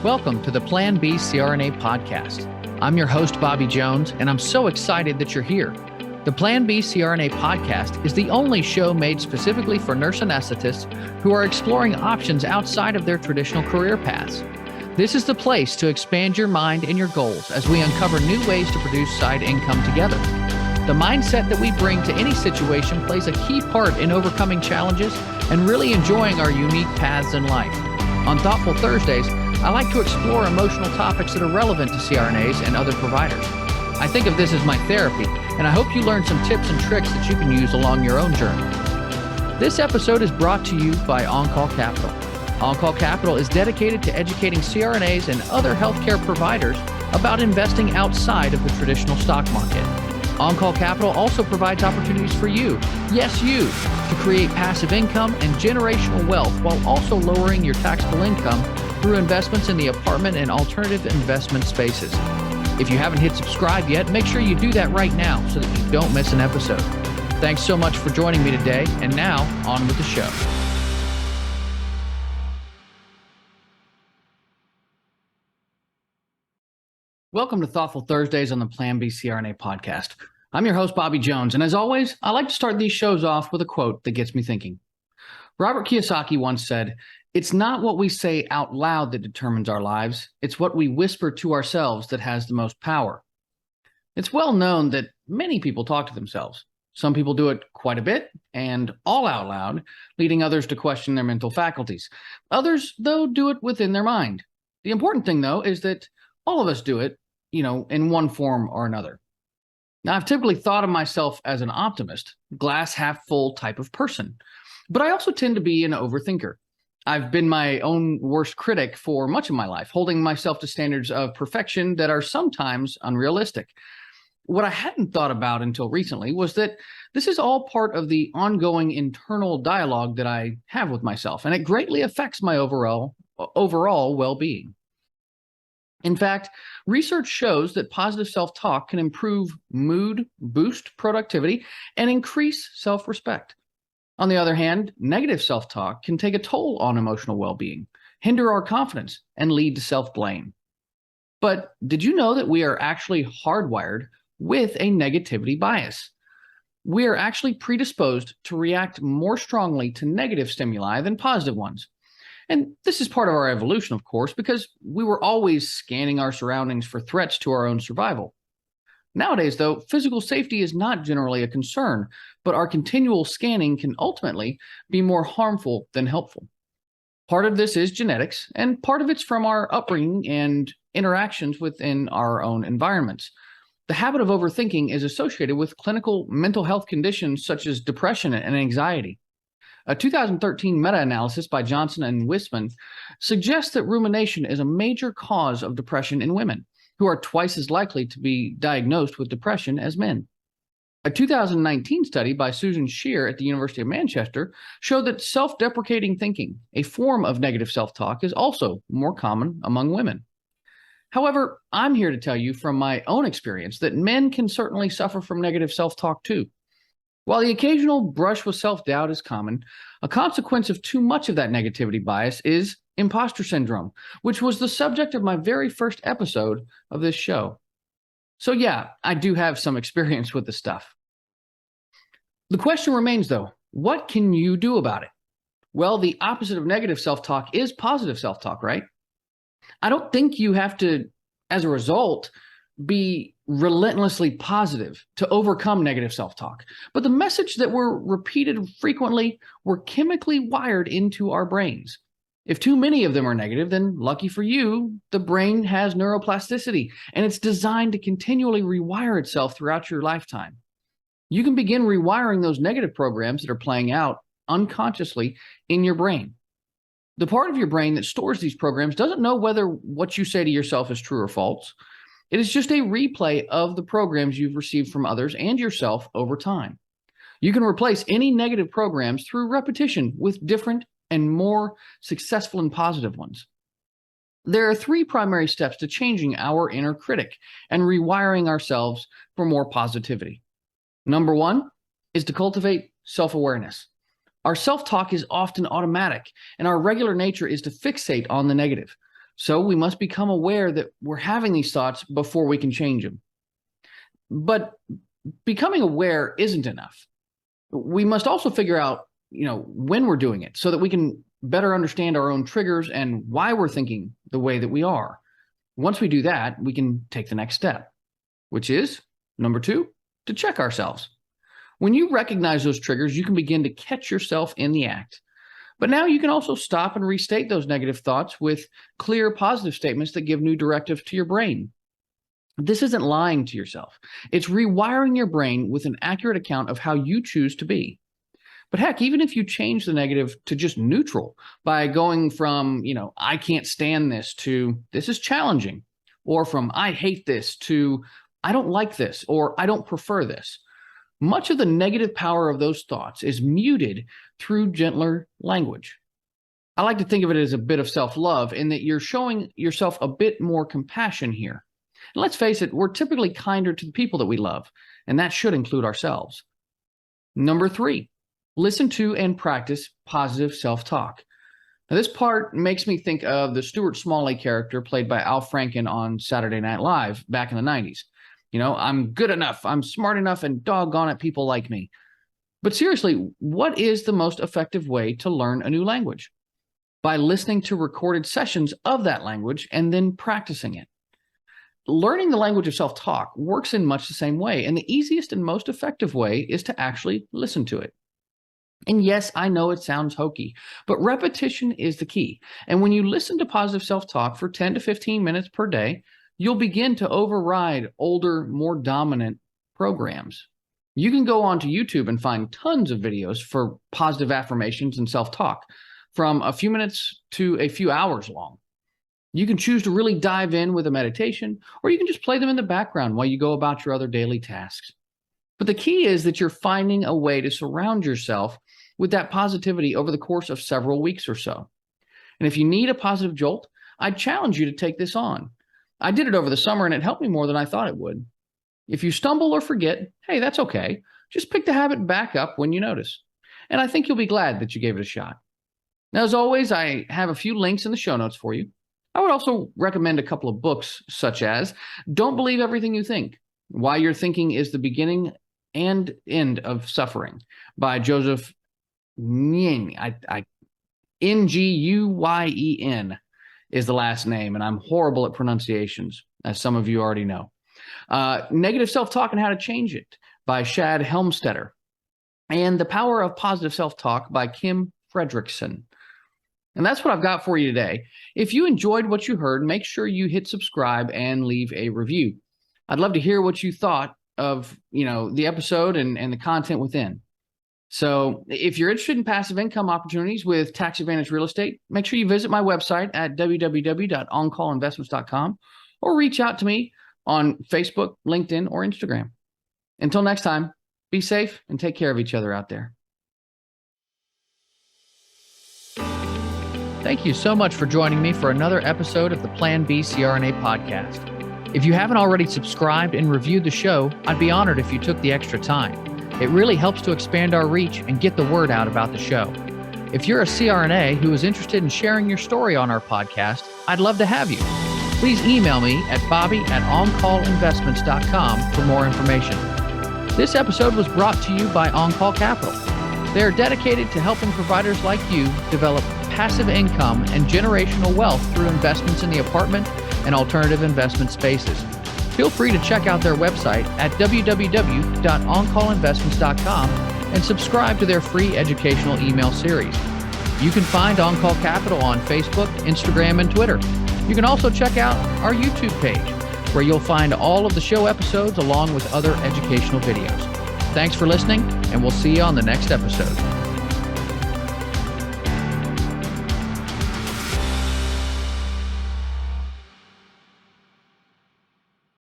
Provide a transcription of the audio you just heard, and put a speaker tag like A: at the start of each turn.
A: Welcome to the Plan B CRNA podcast. I'm your host, Bobby Jones, and I'm so excited that you're here. The Plan B CRNA podcast is the only show made specifically for nurse anesthetists who are exploring options outside of their traditional career paths. This is the place to expand your mind and your goals as we uncover new ways to produce side income together. The mindset that we bring to any situation plays a key part in overcoming challenges and really enjoying our unique paths in life. On Thoughtful Thursdays, I like to explore emotional topics that are relevant to CRNAs and other providers. I think of this as my therapy, and I hope you learn some tips and tricks that you can use along your own journey. This episode is brought to you by On-Call Capital. On-Call Capital is dedicated to educating CRNAs and other healthcare providers about investing outside of the traditional stock market. On-Call Capital also provides opportunities for you, yes you, to create passive income and generational wealth while also lowering your taxable income through investments in the apartment and alternative investment spaces. If you haven't hit subscribe yet, make sure you do that right now so that you don't miss an episode. Thanks so much for joining me today, and now on with the show. Welcome to Thoughtful Thursdays on the Plan B CRNA podcast. I'm your host, Bobby Jones, and as always, I like to start these shows off with a quote that gets me thinking. Robert Kiyosaki once said, "It's not what we say out loud that determines our lives. It's what we whisper to ourselves that has the most power." It's well known that many people talk to themselves. Some people do it quite a bit and all out loud, leading others to question their mental faculties. Others, though, do it within their mind. The important thing, though, is that all of us do it, in one form or another. Now, I've typically thought of myself as an optimist, glass half full type of person, but I also tend to be an overthinker. I've been my own worst critic for much of my life, holding myself to standards of perfection that are sometimes unrealistic. What I hadn't thought about until recently was that this is all part of the ongoing internal dialogue that I have with myself, and it greatly affects my overall well-being. In fact, research shows that positive self-talk can improve mood, boost productivity, and increase self-respect. On the other hand, negative self-talk can take a toll on emotional well-being, hinder our confidence, and lead to self-blame. But did you know that we are actually hardwired with a negativity bias? We are actually predisposed to react more strongly to negative stimuli than positive ones. And this is part of our evolution, of course, because we were always scanning our surroundings for threats to our own survival. Nowadays, though, physical safety is not generally a concern, but our continual scanning can ultimately be more harmful than helpful. Part of this is genetics, and part of it's from our upbringing and interactions within our own environments. The habit of overthinking is associated with clinical mental health conditions such as depression and anxiety. A 2013 meta-analysis by Johnson and Wisman suggests that rumination is a major cause of depression in women, who are twice as likely to be diagnosed with depression as men. A 2019 study by Susan Shear at the University of Manchester showed that self-deprecating thinking, a form of negative self-talk, is also more common among women. However, I'm here to tell you from my own experience that men can certainly suffer from negative self-talk too. While the occasional brush with self-doubt is common, a consequence of too much of that negativity bias is imposter syndrome, which was the subject of my very first episode of this show. So yeah, I do have some experience with this stuff. The question remains, though, what can you do about it? Well, the opposite of negative self-talk is positive self-talk, right? I don't think you have to, as a result, be relentlessly positive to overcome negative self-talk. But the message that we're repeated frequently, we're chemically wired into our brains. If too many of them are negative, then lucky for you, the brain has neuroplasticity, and it's designed to continually rewire itself throughout your lifetime. You can begin rewiring those negative programs that are playing out unconsciously in your brain. The part of your brain that stores these programs doesn't know whether what you say to yourself is true or false. It is just a replay of the programs you've received from others and yourself over time. You can replace any negative programs through repetition with different and more successful and positive ones. There are three primary steps to changing our inner critic and rewiring ourselves for more positivity. Number one is to cultivate self-awareness. Our self-talk is often automatic, and our regular nature is to fixate on the negative. So we must become aware that we're having these thoughts before we can change them. But becoming aware isn't enough. We must also figure out, when we're doing it so that we can better understand our own triggers and why we're thinking the way that we are. Once we do that, we can take the next step, which is, number 2, to check ourselves. When you recognize those triggers, you can begin to catch yourself in the act. But now you can also stop and restate those negative thoughts with clear, positive statements that give new directives to your brain. This isn't lying to yourself. It's rewiring your brain with an accurate account of how you choose to be. But heck, even if you change the negative to just neutral by going from, I can't stand this to this is challenging, or from I hate this to I don't like this, or I don't prefer this. Much of the negative power of those thoughts is muted through gentler language. I like to think of it as a bit of self-love in that you're showing yourself a bit more compassion here. And let's face it, we're typically kinder to the people that we love, and that should include ourselves. Number 3, listen to and practice positive self-talk. Now, this part makes me think of the Stuart Smalley character played by Al Franken on Saturday Night Live back in the 90s. I'm good enough, I'm smart enough, and doggone it, people like me. But seriously, what is the most effective way to learn a new language? By listening to recorded sessions of that language and then practicing it. Learning the language of self-talk works in much the same way, and the easiest and most effective way is to actually listen to it. And yes, I know it sounds hokey, but repetition is the key. And when you listen to positive self-talk for 10 to 15 minutes per day, you'll begin to override older, more dominant programs. You can go onto YouTube and find tons of videos for positive affirmations and self-talk, from a few minutes to a few hours long. You can choose to really dive in with a meditation, or you can just play them in the background while you go about your other daily tasks. But the key is that you're finding a way to surround yourself with that positivity over the course of several weeks or so. And if you need a positive jolt, I challenge you to take this on. I did it over the summer and it helped me more than I thought it would. If you stumble or forget, hey, that's okay. Just pick the habit back up when you notice. And I think you'll be glad that you gave it a shot. Now, as always, I have a few links in the show notes for you. I would also recommend a couple of books, such as Don't Believe Everything You Think, Why Your Thinking is the Beginning and End of Suffering by Joseph Nguyen. Nguyen is the last name, and I'm horrible at pronunciations, as some of you already know. Negative Self-Talk and How to Change It by Shad Helmstetter, and The Power of Positive Self-Talk by Kim Fredrickson. And that's what I've got for you today. If you enjoyed what you heard, make sure you hit subscribe and leave a review. I'd love to hear what you thought of, the episode and the content within. So if you're interested in passive income opportunities with tax advantage real estate, make sure you visit my website at www.oncallinvestments.com or reach out to me on Facebook, LinkedIn, or Instagram. Until next time, be safe and take care of each other out there. Thank you so much for joining me for another episode of the Plan B CRNA podcast. If you haven't already subscribed and reviewed the show, I'd be honored if you took the extra time. It really helps to expand our reach and get the word out about the show. If you're a CRNA who is interested in sharing your story on our podcast, I'd love to have you. Please email me at bobby@oncallinvestments.com for more information. This episode was brought to you by On-Call Capital. They are dedicated to helping providers like you develop passive income and generational wealth through investments in the apartment and alternative investment spaces. Feel free to check out their website at www.oncallinvestments.com and subscribe to their free educational email series. You can find On-Call Capital on Facebook, Instagram, and Twitter. You can also check out our YouTube page, where you'll find all of the show episodes along with other educational videos. Thanks for listening, and we'll see you on the next episode.